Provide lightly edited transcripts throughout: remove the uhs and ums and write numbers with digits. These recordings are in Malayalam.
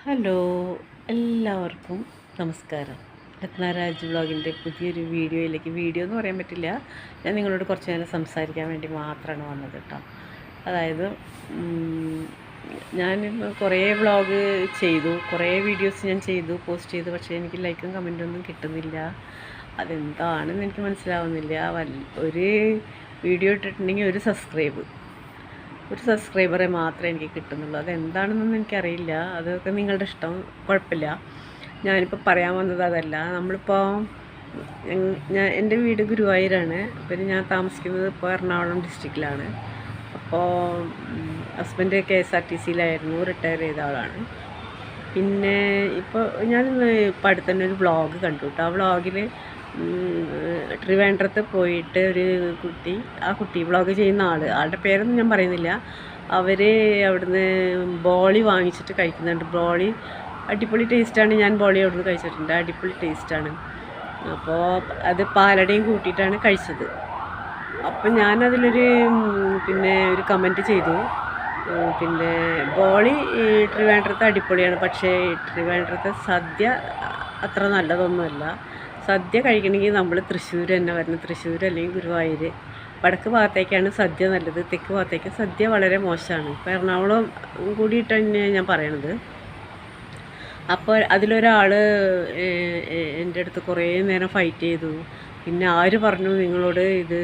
ഹലോ, എല്ലാവർക്കും നമസ്കാരം. രത്നാരാജ് വ്ളോഗിൻ്റെ പുതിയൊരു വീഡിയോ എന്ന് പറയാൻ പറ്റില്ല. ഞാൻ നിങ്ങളോട് കുറച്ച് നേരം സംസാരിക്കാൻ വേണ്ടി മാത്രമാണ് വന്നത് കേട്ടോ. അതായത് ഞാൻ കുറേ വ്ളോഗ് ചെയ്തു, കുറേ വീഡിയോസ് ഞാൻ പോസ്റ്റ് ചെയ്തു. പക്ഷേ എനിക്ക് ലൈക്കും കമൻറ്റൊന്നും കിട്ടുന്നില്ല. അതെന്താണെന്ന് എനിക്ക് മനസ്സിലാവുന്നില്ല. ഒരു വീഡിയോ ഇട്ടിട്ടുണ്ടെങ്കിൽ ഒരു സബ്സ്ക്രൈബറെ മാത്രമേ എനിക്ക് കിട്ടുന്നുള്ളൂ. അതെന്താണെന്നൊന്നും എനിക്കറിയില്ല. അതൊക്കെ നിങ്ങളുടെ ഇഷ്ടം, കുഴപ്പമില്ല. ഞാനിപ്പോൾ പറയാൻ വന്നത് അതല്ല. എൻ്റെ വീട് ഗുരുവായൂരാണ്. പിന്നെ ഞാൻ താമസിക്കുന്നത് ഇപ്പോൾ എറണാകുളം ഡിസ്ട്രിക്റ്റിലാണ്. അപ്പോൾ ഹസ്ബൻഡ് KSRTCയിലായിരുന്നു, റിട്ടയർ ചെയ്ത ആളാണ്. പിന്നെ ഇപ്പോൾ ഞാൻ ഇപ്പോൾ അടുത്തന്നെ ഒരു വ്ളോഗ് കണ്ടു കേട്ടോ. ആ വ്ളോഗിൽ ട്രിവാൻഡ്രത്ത് പോയിട്ട് ഒരു കുട്ടി വ്ളോഗ് ചെയ്യുന്ന ആളുടെ പേരൊന്നും ഞാൻ പറയുന്നില്ല. അവർ അവിടുന്ന് ബോളി വാങ്ങിച്ചിട്ട് കഴിക്കുന്നുണ്ട്. ബോളി അടിപൊളി ടേസ്റ്റാണ്. ഞാൻ ബോളി അവിടുന്ന് കഴിച്ചിട്ടുണ്ട്, അടിപൊളി ടേസ്റ്റാണ്. അപ്പോൾ അത് പാലടയും കൂട്ടിയിട്ടാണ് കഴിച്ചത്. അപ്പം ഞാനതിലൊരു ഒരു കമൻറ്റ് ചെയ്തു. പിന്നെ ബോളി ട്രിവാൻഡ്രത്ത് അടിപൊളിയാണ്, പക്ഷേ ട്രിവാൻഡ്രത്തെ സദ്യ അത്ര നല്ലതൊന്നുമല്ല. സദ്യ കഴിക്കണമെങ്കിൽ നമ്മൾ തൃശ്ശൂർ തന്നെ വരണം. തൃശ്ശൂർ അല്ലെങ്കിൽ ഗുരുവായൂർ, വടക്ക് ഭാഗത്തേക്കാണ് സദ്യ നല്ലത്. തെക്ക് ഭാഗത്തേക്ക് സദ്യ വളരെ മോശമാണ്. ഇപ്പോൾ എറണാകുളം കൂടിയിട്ട് തന്നെയാണ് ഞാൻ പറയണത്. അപ്പോൾ അതിലൊരാൾ എൻ്റെ അടുത്ത് കുറേ നേരം ഫൈറ്റ് ചെയ്തു. പിന്നെ ആര് പറഞ്ഞു നിങ്ങളോട് ഇത്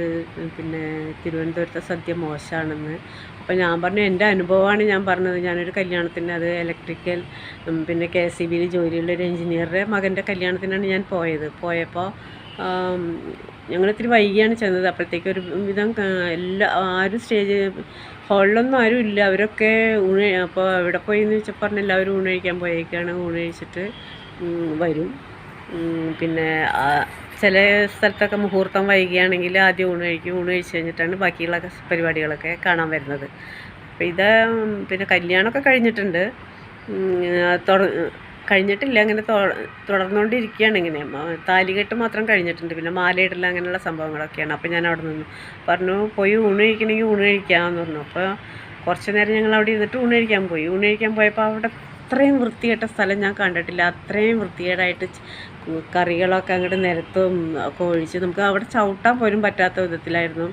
തിരുവനന്തപുരത്തെ സദ്യ മോശമാണെന്ന്? അപ്പോൾ ഞാൻ പറഞ്ഞു എൻ്റെ അനുഭവമാണ് ഞാൻ പറഞ്ഞത്. ഞാനൊരു കല്യാണത്തിന്, അത് ഇലക്ട്രിക്കൽ KSEBയിൽ ജോലിയുള്ള ഒരു എഞ്ചിനീയറുടെ മകൻ്റെ കല്യാണത്തിനാണ് ഞാൻ പോയപ്പോൾ ഞങ്ങൾ ഇത്തിരി വൈകിയാണ് ചെന്നത്. അപ്പോഴത്തേക്ക് ഒരു വിധം ആരും ഹാളിലൊന്നും ആരും ഇല്ല. അവരൊക്കെ അപ്പോൾ എവിടെ പോയി എന്ന് വെച്ചപ്പോൾ എല്ലാവരും ഊണ് കഴിക്കാൻ പോയേക്കാണ്. ഊണ് കഴിച്ചിട്ട് വരും. പിന്നെ ചില സ്ഥലത്തൊക്കെ മുഹൂർത്തം വൈകിയാണെങ്കിൽ ആദ്യം ഊണ് കഴിച്ച് കഴിഞ്ഞിട്ടാണ് ബാക്കിയുള്ള പരിപാടികളൊക്കെ കാണാൻ വരുന്നത്. അപ്പോൾ ഇത് കല്യാണമൊക്കെ കഴിഞ്ഞിട്ടുണ്ട്, കഴിഞ്ഞിട്ടില്ല, അങ്ങനെ തുടർന്നുകൊണ്ടിരിക്കുകയാണ്. ഇങ്ങനെ താലികെട്ട് മാത്രം കഴിഞ്ഞിട്ടുണ്ട്, പിന്നെ മാലയിടില്ല, അങ്ങനെയുള്ള സംഭവങ്ങളൊക്കെയാണ്. അപ്പോൾ ഞാൻ അവിടെ നിന്ന് പറഞ്ഞു, പോയി ഊണ് കഴിക്കണമെങ്കിൽ ഊണ് കഴിക്കാമെന്ന് പറഞ്ഞു. അപ്പോൾ കുറച്ച് നേരം ഞങ്ങൾ അവിടെ ഇരുന്നിട്ട് ഊണ് കഴിക്കാൻ പോയപ്പോൾ അവിടെ അത്രയും വൃത്തികെട്ട സ്ഥലം ഞാൻ കണ്ടിട്ടില്ല. അത്രയും വൃത്തികേടായിട്ട് കറികളൊക്കെ അങ്ങോട്ട് നിരത്തും ഒക്കെ ഒഴിച്ച് നമുക്ക് അവിടെ ചവിട്ടാൻ പോലും പറ്റാത്ത വിധത്തിലായിരുന്നു.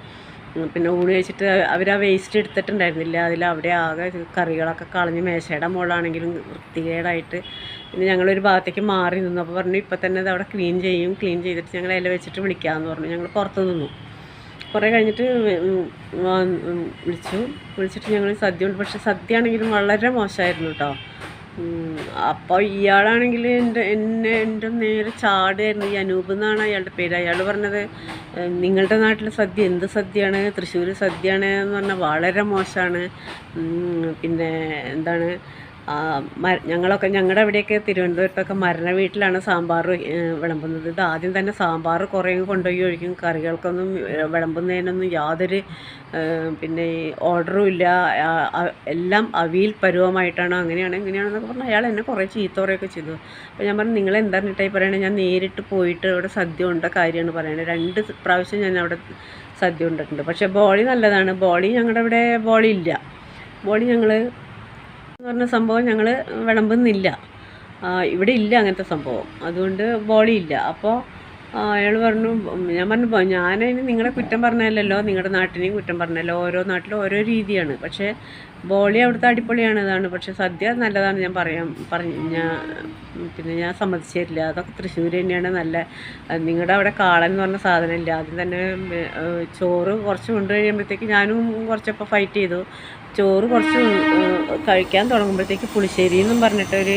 പിന്നെ ഊണ് കഴിച്ചിട്ട് അവർ ആ വേസ്റ്റ് എടുത്തിട്ടുണ്ടായിരുന്നില്ല. അവിടെ ആകെ കറികളൊക്കെ കളഞ്ഞ് മേശയുടെ മുകളിലാണെങ്കിലും വൃത്തികേടായിട്ട്. പിന്നെ ഞങ്ങളൊരു ഭാഗത്തേക്ക് മാറി നിന്നു. അപ്പോൾ പറഞ്ഞു ഇപ്പം തന്നെ അത് അവിടെ ക്ലീൻ ചെയ്തിട്ട് ഞങ്ങൾ ഇല വെച്ചിട്ട് വിളിക്കാമെന്ന് പറഞ്ഞു. ഞങ്ങൾ പുറത്ത് നിന്നു. കുറേ കഴിഞ്ഞിട്ട് വിളിച്ചിട്ട് ഞങ്ങൾ സദ്യ ഉണ്ട്. പക്ഷേ സദ്യ ആണെങ്കിലും വളരെ മോശമായിരുന്നു കേട്ടോ. അപ്പോൾ ഇയാളാണെങ്കിൽ എൻ്റെ നേരെ ചാടുമായിരുന്നു. ഈ അനൂപ് എന്നാണ് അയാളുടെ പേര്. അയാൾ പറഞ്ഞത് നിങ്ങളുടെ നാട്ടിലെ സദ്യ എന്ത് സദ്യയാണ്, തൃശ്ശൂർ സദ്യയാണ് എന്ന് പറഞ്ഞാൽ വളരെ മോശമാണ്. പിന്നെ എന്താണ്, ഞങ്ങളുടെ അവിടെയൊക്കെ തിരുവനന്തപുരത്തൊക്കെ മരണ വീട്ടിലാണ് സാമ്പാർ വിളമ്പുന്നത്. ഇത് ആദ്യം തന്നെ സാമ്പാർ കുറേ കൊണ്ടുപോയി ഒഴിക്കും. കറികൾക്കൊന്നും വിളമ്പുന്നതിനൊന്നും യാതൊരു ഓർഡറും ഇല്ല. എല്ലാം അവിയൽ പരുവമായിട്ടാണ്, ഇങ്ങനെയാണെന്നൊക്കെ പറഞ്ഞാൽ അയാൾ എന്നെ കുറേ ചീത്ത പറയുകയൊക്കെ ചെയ്തു. അപ്പോൾ ഞാൻ പറഞ്ഞു, നിങ്ങൾ എന്താണ് പറയണത്? ഞാൻ നേരിട്ട് പോയിട്ട് അവിടെ സദ്യ ഉണ്ട കാര്യമാണ് പറയണത്. 2 പ്രാവശ്യം ഞാൻ അവിടെ സദ്യ ഉണ്ടിട്ടുണ്ട്. പക്ഷേ ബോളി നല്ലതാണ്. ഞങ്ങളുടെ അവിടെ ബോളി ഇല്ല. ഞങ്ങൾ എന്ന് പറഞ്ഞ സംഭവം ഞങ്ങൾ വിളമ്പുന്നില്ല. ഇവിടെ ഇല്ല അങ്ങനത്തെ സംഭവം. അതുകൊണ്ട് ബോളി ഇല്ല. അപ്പോൾ അയാൾ പറഞ്ഞു, ഞാൻ പറഞ്ഞു, ഞാനതിന് നിങ്ങളെ കുറ്റം പറഞ്ഞല്ലോ, നിങ്ങളുടെ നാട്ടിനെയും കുറ്റം പറഞ്ഞല്ലോ. ഓരോ നാട്ടിലും ഓരോ രീതിയാണ്. പക്ഷേ ബോളി അവിടുത്തെ അടിപൊളിയാണ്, ഇതാണ്. പക്ഷേ സദ്യ നല്ലതാണ് ഞാൻ സമ്മതിച്ചു തരില്ല. അതൊക്കെ തൃശ്ശൂർ തന്നെയാണ് നല്ല. നിങ്ങളുടെ അവിടെ കാളൻ എന്ന് പറഞ്ഞ സാധനമില്ല. ആദ്യം തന്നെ ചോറ് കുറച്ച് കൊണ്ട് കഴിയുമ്പോഴത്തേക്ക് ഞാനും കുറച്ചപ്പോൾ ഫൈറ്റ് ചെയ്തു. ചോറ് കുറച്ച് കഴിക്കാൻ തുടങ്ങുമ്പോഴത്തേക്ക് പുളിശ്ശേരി എന്നും പറഞ്ഞിട്ടൊരു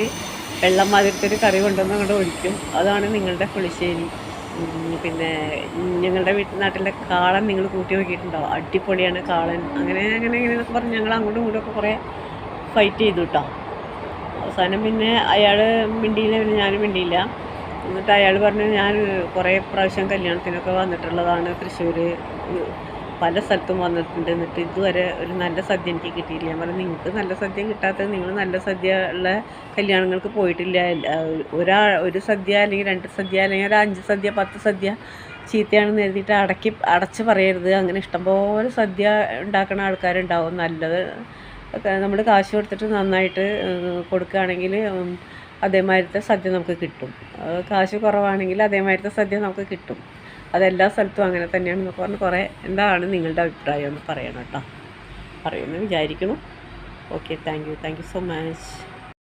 വെള്ളം മാതിരത്തൊരു കറി കൊണ്ടുവന്ന് അങ്ങോട്ട് ഒഴിക്കും. അതാണ് നിങ്ങളുടെ പുളിശ്ശേരി. പിന്നെ ഞങ്ങളുടെ നാട്ടിലെ കാളൻ നിങ്ങൾ കൂട്ടി നോക്കിയിട്ടുണ്ടോ? അടിപൊളിയാണ് കാളൻ. അങ്ങനെയൊക്കെ പറഞ്ഞ് ഞങ്ങൾ അങ്ങോട്ടും ഇങ്ങോട്ടുമൊക്കെ കുറേ ഫൈറ്റ് ചെയ്തു കേട്ടോ. അവസാനം പിന്നെ അയാൾ മിണ്ടിയില്ല, പിന്നെ ഞാനും മിണ്ടിയില്ല. എന്നിട്ട് അയാൾ പറഞ്ഞു, ഞാൻ കുറേ പ്രാവശ്യം കല്യാണത്തിനൊക്കെ വന്നിട്ടുള്ളതാണ് തൃശ്ശൂർ, പല സ്ഥലത്തും വന്നിട്ടുണ്ട്, എന്നിട്ട് ഇതുവരെ ഒരു നല്ല സദ്യ എനിക്ക് കിട്ടിയില്ല. ഞാൻ പറഞ്ഞു, നിങ്ങൾക്ക് നല്ല സദ്യ കിട്ടാത്തത് നിങ്ങൾ നല്ല സദ്യ ഉള്ള കല്യാണങ്ങൾക്ക് പോയിട്ടില്ല. ഒരു സദ്യ അല്ലെങ്കിൽ 2 സദ്യ അല്ലെങ്കിൽ ഒരു 5 സദ്യ 10 സദ്യ ചീത്തയാണെന്ന് എഴുതിയിട്ട് അടച്ച് പറയരുത്. അങ്ങനെ ഇഷ്ടംപോലെ സദ്യ ഉണ്ടാക്കുന്ന ആൾക്കാരുണ്ടാവും, നല്ലത് നമ്മൾ കാശ് കൊടുത്തിട്ട് നന്നായിട്ട് കൊടുക്കുകയാണെങ്കിൽ അതേമാതിരത്തെ സദ്യ നമുക്ക് കിട്ടും. കാശ് കുറവാണെങ്കിൽ അതേമാതിരത്തെ സദ്യ നമുക്ക് കിട്ടും. അതെല്ലാ സ്ഥലത്തും അങ്ങനെ തന്നെയാണെന്നൊക്കെ പറഞ്ഞ് കുറേ എന്താണ് നിങ്ങളുടെ അഭിപ്രായം എന്ന് പറയണം കേട്ടോ. പറയുമെന്ന് വിചാരിക്കണം. Okay, thank you so much.